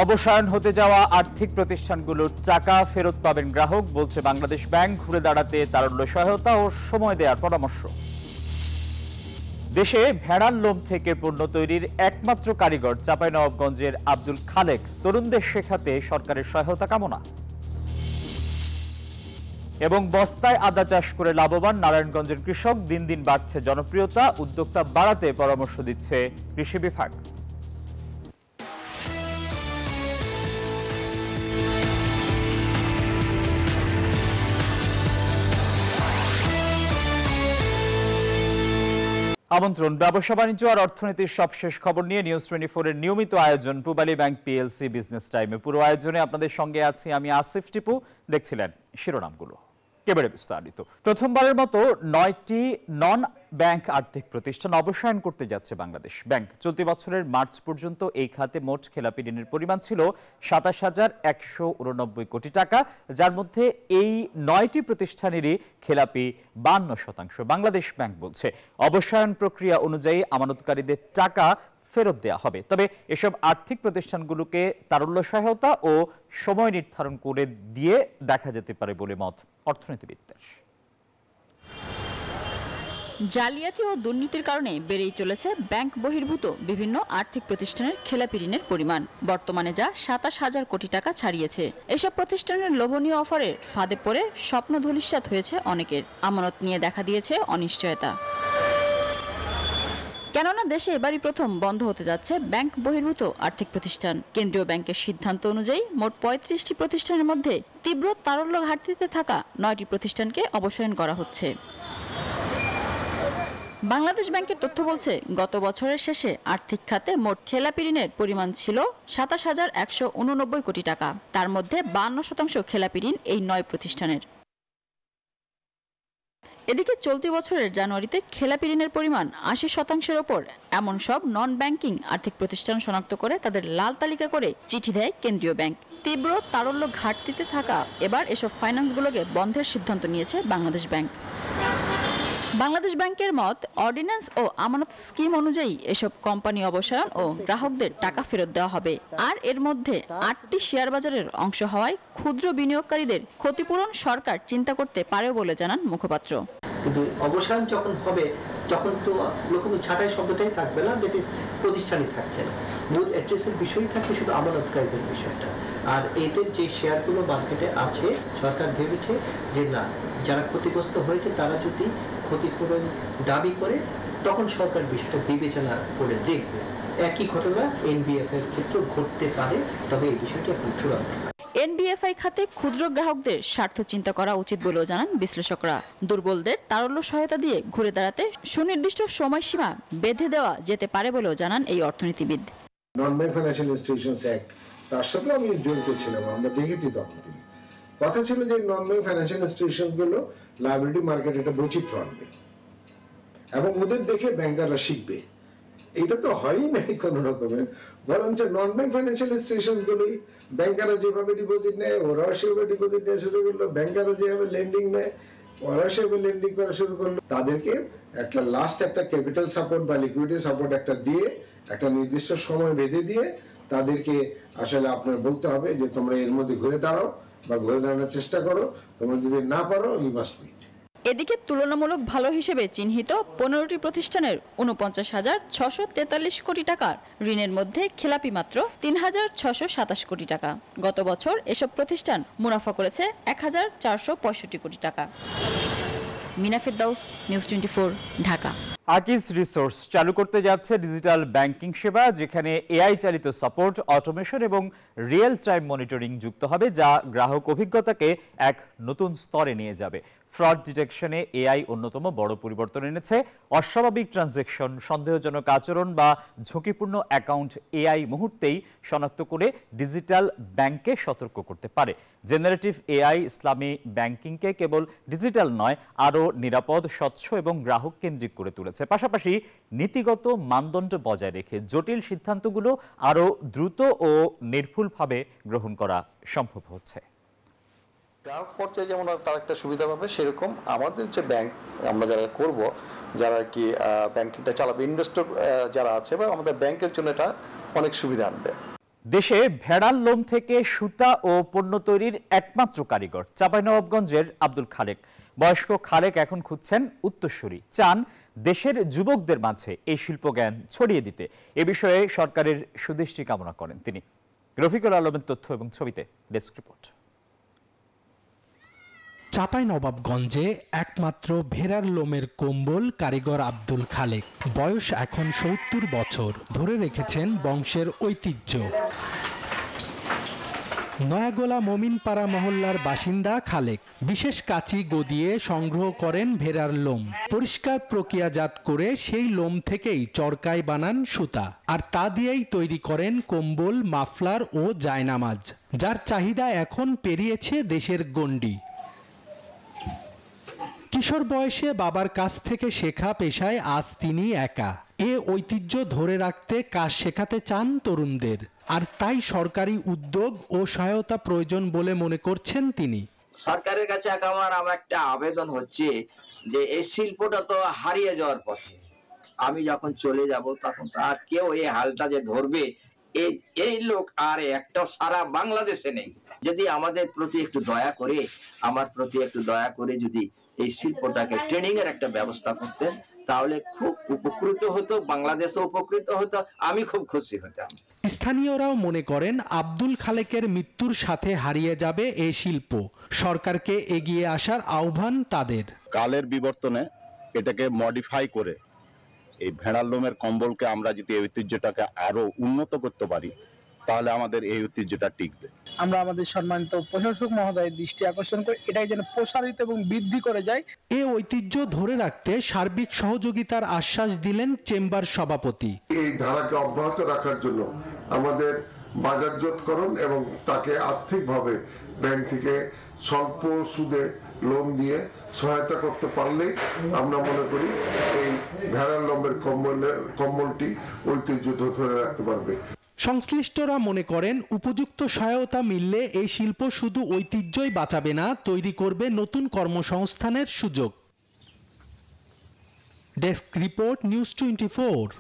অবসায়ন হতে যাওয়া আর্থিক প্রতিষ্ঠানগুলোর টাকা ফেরত পাবেন গ্রাহক, বলছে বাংলাদেশ ব্যাংক। ঘুরে দাঁড়াতে তারল্য সহায়তা ও সময় দেওয়ার পরামর্শ। দেশে ভেড়ার লোম থেকে পণ্য তৈরির একমাত্র কারিগর চাঁপাইনবাবগঞ্জের আব্দুল খালেক। তরুণদের শেখাতে সরকারের সহায়তা কামনা। এবং বস্তায় আদা চাষ করে লাভবান নারায়ণগঞ্জের কৃষক। দিন দিন বাড়ছে জনপ্রিয়তা, উদ্যোক্তা বাড়াতে পরামর্শ দিচ্ছে কৃষি বিভাগ। আমন্ত্রণ। ব্যবসা বাণিজ্য আর অর্থনীতির সবশেষ খবর নিয়ে নিউজ 24 এর নিয়মিত আয়োজন পূবালী ব্যাংক পিএলসি বিজনেস টাইমে। পুরো আয়োজনে আপনাদের সঙ্গে আছি আমি আসিফ টিপু। দেখছিলেন শিরোনামগুলো, এবারে বিস্তারিত। প্রথমবারের মতো 9টি নন ব্যাংক আর্থিক প্রতিষ্ঠান অবসায়ন করতে যাচ্ছে বাংলাদেশ ব্যাংক। চলতি বছরের মার্চ পর্যন্ত এই খাতে মোট খেলাপি ঋণের পরিমাণ ছিল 27,189 কোটি টাকা, যার মধ্যে এই 9টি প্রতিষ্ঠানেরই খেলাপি 52%। বাংলাদেশ ব্যাংক বলছে অবসায়ন প্রক্রিয়া অনুযায়ী আমানতকারীদের টাকা ফেরত দেওয়া হবে। তবে এসব আর্থিক প্রতিষ্ঠানগুলোকে তারল্য সহায়তা ও সময় নির্ধারণ করে দিয়ে দেখা যেতে পারে বলে মত অর্থনীতিবিদদের। জালিয়াতি ও দুর্নীতির কারণে বেড়েই চলেছে ব্যাংক বহির্ভূত বিভিন্ন আর্থিক প্রতিষ্ঠানের খেলাপি ঋণের পরিমাণ। বর্তমানে যা 27,000 কোটি টাকা ছাড়িয়েছে। এসব প্রতিষ্ঠানের লোভনীয় অফারের ফাঁদে পড়ে স্বপ্ন ধূলিসাৎ হয়েছে অনেকের। আমানত নিয়ে দেখা দিয়েছে অনিশ্চয়তা। কেননা দেশে এবারই প্রথম বন্ধ হতে যাচ্ছে ব্যাংক বহির্ভূত আর্থিক প্রতিষ্ঠান। কেন্দ্রীয় ব্যাংকের সিদ্ধান্ত অনুযায়ী মোট 35টি প্রতিষ্ঠানের মধ্যে তীব্র তারল্য ঘাটতিতে থাকা 9টি প্রতিষ্ঠানকে অবসায়ন করা হচ্ছে। বাংলাদেশ ব্যাংকের তথ্য বলছে, গত বছরের শেষে আর্থিক খাতে মোট খেলাপি ঋণের পরিমাণ ছিল 27,189 কোটি টাকা। তার মধ্যে 52% খেলাপি ঋণ এই 9 প্রতিষ্ঠানের। এদিকে চলতি বছরের জানুয়ারিতে খেলাপি ঋণের পরিমাণ 80%-এর ওপর এমন সব নন ব্যাংকিং আর্থিক প্রতিষ্ঠান শনাক্ত করে তাদের লাল তালিকা করে চিঠি দেয় কেন্দ্রীয় ব্যাংক। তীব্র তারল্য ঘাটতিতে থাকা এবার এসব ফাইন্যান্সগুলোকে বন্ধের সিদ্ধান্ত নিয়েছে বাংলাদেশ ব্যাংক। বাংলাদেশ ব্যাংকের মত, অর্ডিন্যান্স ও আমানত স্কিম অনুযায়ী এসব কোম্পানি অবসায়ন ও গ্রাহকদের টাকা ফেরত দেওয়া হবে। আর এর মধ্যে 8টি শেয়ার বাজারের অংশ হওয়ায় ক্ষুদ্র বিনিয়োগকারীদের ক্ষতিপূরণ সরকার চিন্তা করতে পারে বলে জানান মুখপাত্র। কিন্তু অবসায়ন যখন হবে তখন তো লোকম ছাঁটাই শব্দটাই থাকবে না, দ্যাট ইজ প্রতিষ্ঠানই থাকছে না, মূল অ্যাড্রেসের বিষয়ই থাকবে শুধু আমানতকারীদের বিষয়টা। আর এদের যে শেয়ারগুলো মার্কেটে আছে, সরকার ভেবেছে যে না, যারা ক্ষতিগ্রস্ত হয়েছে তারা যদি ক্ষতিপূরণ দাবি করে তখন সরকার বিষয়টা বিবেচনা করে দেখবে। একই ঘটনা এনবিএফআই এর ক্ষেত্রে ঘটতে পারে, তবে এই বিষয়টি এখন চূড়ান্ত। এনবিএফআই খাতে ক্ষুদ্র গ্রাহকদের স্বার্থ চিন্তা করা উচিত বলেও জানান বিশ্লেষকরা। দুর্বলদের তারল্য সহায়তা দিয়ে ঘুরে দাঁড়াতে সুনির্দিষ্ট সময়সীমা বেঁধে দেওয়া যেতে পারে বলেও জানান এই অর্থনীতিবিদ। নন ব্যাংক ফাইন্যান্সিয়াল ইনস্টিটিউশনস অ্যাক্ট, তার সাথে আমি জড়িত ছিলাম, আমরা দেখেছি তখন থেকে কথা ছিল যে নন ব্যাংক ফাইন্যান্সিয়াল ইনস্টিটিউশনগুলো লায়াবিলিটি মার্কেটে একটা বৈচিত্র্য আনবে এবং ওদের দেখে ব্যাংকাররা শিখবে। এটা তো হয়ই নাই কোনো রকমের, বরঞ্চ নন ব্যাংক ফাইন্যান্সিয়াল ইনস্টিটিউশনগুলোই ব্যাংকাররা যেভাবে ডিপোজিট নেয় ওরাও সেভাবে ডিপোজিট নেওয়া শুরু করলো, ব্যাংকাররা যেভাবে লেন্ডিং নেয় ওরা সেভাবে লেন্ডিং করা শুরু করলো। তাদেরকে একটা লাস্ট একটা ক্যাপিটাল সাপোর্ট বা লিকুইডিটি সাপোর্ট একটা দিয়ে একটা নির্দিষ্ট সময় বেঁধে দিয়ে তাদেরকে আসলে আপনার বলতে হবে যে তোমরা এর মধ্যে ঘুরে দাঁড়াও বা ঘুরে দাঁড়ানোর চেষ্টা করো, তোমরা যদি না পারো ইউ মাস্ট কুইট। এদিকে তুলনামূলক ভালো হিসেবে চিহ্নিত 15টি প্রতিষ্ঠানের 49,643 কোটি টাকার ঋণের মধ্যে খেলাপি মাত্র 3,627 কোটি টাকা। গত বছর এসব প্রতিষ্ঠান মুনাফা করেছে 1,465 কোটি টাকা। মিনা ফেরদাউস, নিউজ 24, ঢাকা। আকিস রিসোর্স চালু করতে যাচ্ছে ডিজিটাল ব্যাংকিং সেবা, যেখানে এআই চালিত সাপোর্ট, অটোমেশন এবং রিয়েল টাইম মনিটরিং যুক্ত হবে, যা গ্রাহক অভিজ্ঞতাকে এক নতুন স্তরে নিয়ে যাবে। ফ্রড ডিটেকশনে এআই অন্যতম বড় পরিবর্তন এনেছে। অস্বাভাবিক ট্রানজ্যাকশন, সন্দেহজনক আচরণ বা ঝুঁকিপূর্ণ অ্যাকাউন্ট এআই মুহূর্তেই শনাক্ত করে ডিজিটাল ব্যাংকে সতর্ক করতে পারে। জেনারেটিভ এআই ইসলামী ব্যাংকিংকে কেবল ডিজিটাল নয়, আরও নিরাপদ, স্বচ্ছ এবং গ্রাহক কেন্দ্রিক করে তুলেছে। পাশাপাশি নীতিগত মানদণ্ড বজায় রেখে জটিল সিদ্ধান্তগুলো আরও দ্রুত ও নির্ভুলভাবে গ্রহণ করা সম্ভব হচ্ছে। গ্রাহক পর্যায়ে যেমন তার একটা সুবিধা পাবে, সেরকম আমাদের যে ব্যাংক আমরা যারা করব, যারা কি ব্যাংকিংটা চালাবে, ইনভেস্টর যারা আছে, বা আমাদের ব্যাংকের জন্য এটা অনেক সুবিধা আনবে। দেশে ভেড়ার লোম থেকে সুতা ও পণ্য তৈরির একমাত্র কারিগর চাঁপাইনবাবগঞ্জের আব্দুল খালেক। বয়স্ক খালেক এখন খুঁজছেন উত্তরসূরি, চান দেশের যুবকদের মাঝে এই শিল্পজ্ঞান ছড়িয়ে দিতে। এ বিষয়ে সরকারের সুদৃষ্টি কামনা করেন তিনি। রফিকুল আলমের তথ্য এবং ছবিতে ডেস্ক রিপোর্ট। চাঁপাইনবাবগঞ্জে একমাত্র ভেড়ার লোমের কম্বল কারিগর আব্দুল খালেক। বয়স এখন ৭০ বছর, ধরে রেখেছেন বংশের ঐতিহ্য। নয়াগোলা মমিনপাড়া মহল্লার বাসিন্দা খালেক বিশেষ কাঁচি গদিয়ে সংগ্রহ করেন ভেড়ার লোম। পরিষ্কার প্রক্রিয়াজাত করে সেই লোম থেকেই চরকায় বানান সুতা, আর তা দিয়েই তৈরি করেন কম্বল, মাফলার ও জায়নামাজ, যার চাহিদা এখন পেরিয়েছে দেশের গণ্ডি। কিশোর বয়সে বাবার কাছ থেকে শেখা পেশায় আজ তিনি একা। এ ঐতিহ্য ধরে রাখতে কাজ শেখাতে চান তরুণদের, আর তাই সরকারি উদ্যোগ ও সহায়তা প্রয়োজন বলে মনে করছেন তিনি। সরকারের কাছে আমার একটা আবেদন হচ্ছে যে এই শিল্পটা তো হারিয়ে যাওয়ার পথে, আমি যখন চলে যাব তখন আর কেউ এই হালটা যে ধরবে এই লোক আর একটাও সারা বাংলাদেশে নেই। যদি আমাদের প্রতি একটু দয়া করে, আমার প্রতি একটু দয়া করে যদি এই শিল্পটাকে ট্রেনিং এর একটা ব্যবস্থা করতেন, তাহলে খুব উপকৃত হতো, বাংলাদেশও উপকৃত হতো, আমি খুব খুশি হতাম। স্থানীয়রাও মনে করেন আব্দুল খালেকের মৃত্যুর সাথে হারিয়ে যাবে এই শিল্প। সরকারকে এগিয়ে আসার আহ্বান তাদের। কালের বিবর্তনে এটাকে মডিফাই করে এই ভেড়ার লোমের কম্বলকে আমরা যদি এই ঐতিহ্যটাকে আরো উন্নত করতে পারি, তাহলে আমাদের এই ঐতিহ্যটা টিকবে। আমরা আমাদের সম্মানিত প্রশাসক মহোদয়ের দৃষ্টি আকর্ষণ করে এটাই যেন প্রসারিত এবং বৃদ্ধি করে যায়। এই ঐতিহ্য ধরে রাখতে সার্বিক সহযোগিতার আশ্বাস দিলেন চেম্বার সভাপতি। এই ধারাকে অব্যাহত রাখার জন্য আমাদের বাজারজাতকরণ এবং তাকে আর্থিকভাবে ব্যাংক থেকে স্বল্প সুদে লোন দিয়ে সহায়তা করতে পারলেই আমরা মনে করি এই ভেড়ার লোমের কম্বলটি ঐতিহ্য ধরে রাখতে পারবে। সংশ্লিষ্টরা মনে করেন উপযুক্ত সহায়তা মিললে এই শিল্প শুধু ঐতিহ্যই বাঁচাবে না, তৈরি করবে নতুন কর্মসংস্থানের সুযোগ। Desk report, news 24।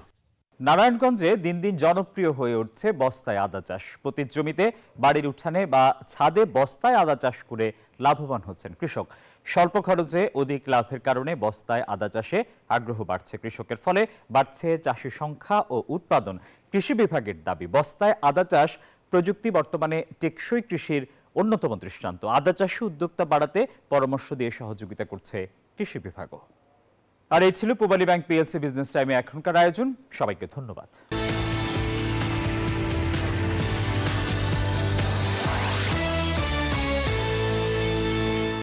নারায়ণগঞ্জে দিন দিন জনপ্রিয় হয়ে উঠছে বস্তায় আদা চাষ। প্রতি জমিতে বাড়ির উঠানে বা ছাদে বস্তায় আদা চাষ করে লাভবান হচ্ছেন কৃষক। স্বল্প খরচে অধিক লাভের কারণে বস্তায় আদা চাষে আগ্রহ বাড়ছে কৃষকের, ফলে বাড়ছে চাষির সংখ্যা ও উৎপাদন। কৃষি বিভাগের দাবি, বস্তায় আদা চাষ প্রযুক্তি বর্তমানে টেকসই কৃষির অন্যতম দৃষ্টান্ত। আদা চাষে উদ্যোক্তা বাড়াতে পরামর্শ দিয়ে সহযোগিতা করছে কৃষি বিভাগও। আর এই ছিল পূবালী ব্যাংক পিএলসি বিজনেস টাইমে এখনকার আয়োজন। সবাইকে ধন্যবাদ।